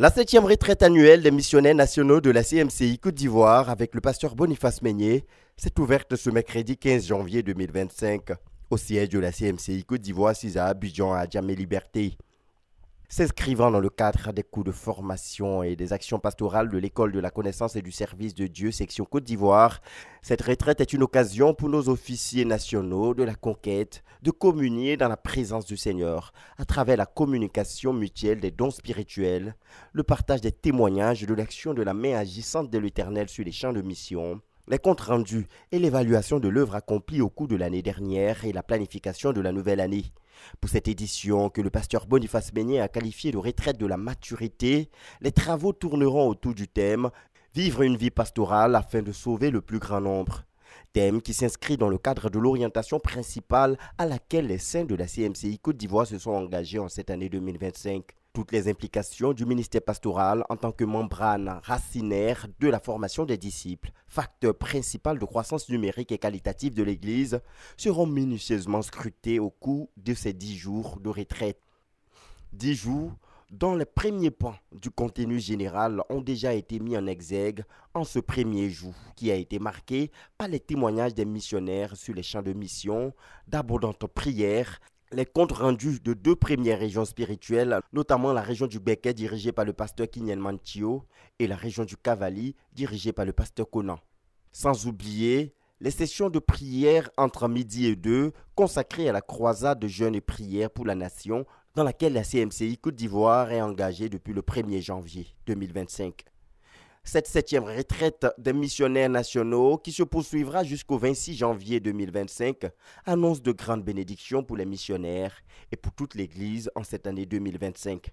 La 7e retraite annuelle des missionnaires nationaux de la CMCI Côte d'Ivoire avec le pasteur Boniface Meignet s'est ouverte ce mercredi 15 janvier 2025 au siège de la CMCI Côte d'Ivoire 6 à Abidjan à Djamé-Liberté. S'inscrivant dans le cadre des cours de formation et des actions pastorales de l'École de la connaissance et du service de Dieu, section Côte d'Ivoire, cette retraite est une occasion pour nos officiers nationaux de la conquête de communier dans la présence du Seigneur à travers la communication mutuelle des dons spirituels, le partage des témoignages de l'action de la main agissante de l'Éternel sur les champs de mission, les comptes rendus et l'évaluation de l'œuvre accomplie au cours de l'année dernière et la planification de la nouvelle année. Pour cette édition, que le pasteur Boniface Meignet a qualifiée de retraite de la maturité, les travaux tourneront autour du thème « Vivre une vie pastorale afin de sauver le plus grand nombre ». Thème qui s'inscrit dans le cadre de l'orientation principale à laquelle les saints de la CMCI Côte d'Ivoire se sont engagés en cette année 2025. Toutes les implications du ministère pastoral en tant que membrane racinaire de la formation des disciples, facteur principal de croissance numérique et qualitative de l'Église, seront minutieusement scrutées au cours de ces 10 jours de retraite. 10 jours dont les premiers pans du contenu général ont déjà été mis en exergue en ce premier jour qui a été marqué par les témoignages des missionnaires sur les champs de mission, d'abondantes prières, les comptes rendus de 2 premières régions spirituelles, notamment la région du Béquet dirigée par le pasteur Kinyen Mantio et la région du Cavali dirigée par le pasteur Conan. Sans oublier les sessions de prière entre midi et 2 consacrées à la croisade de jeûne et prière pour la nation dans laquelle la CMCI Côte d'Ivoire est engagée depuis le 1er janvier 2025. Cette 7e retraite des missionnaires nationaux, qui se poursuivra jusqu'au 26 janvier 2025, annonce de grandes bénédictions pour les missionnaires et pour toute l'Église en cette année 2025.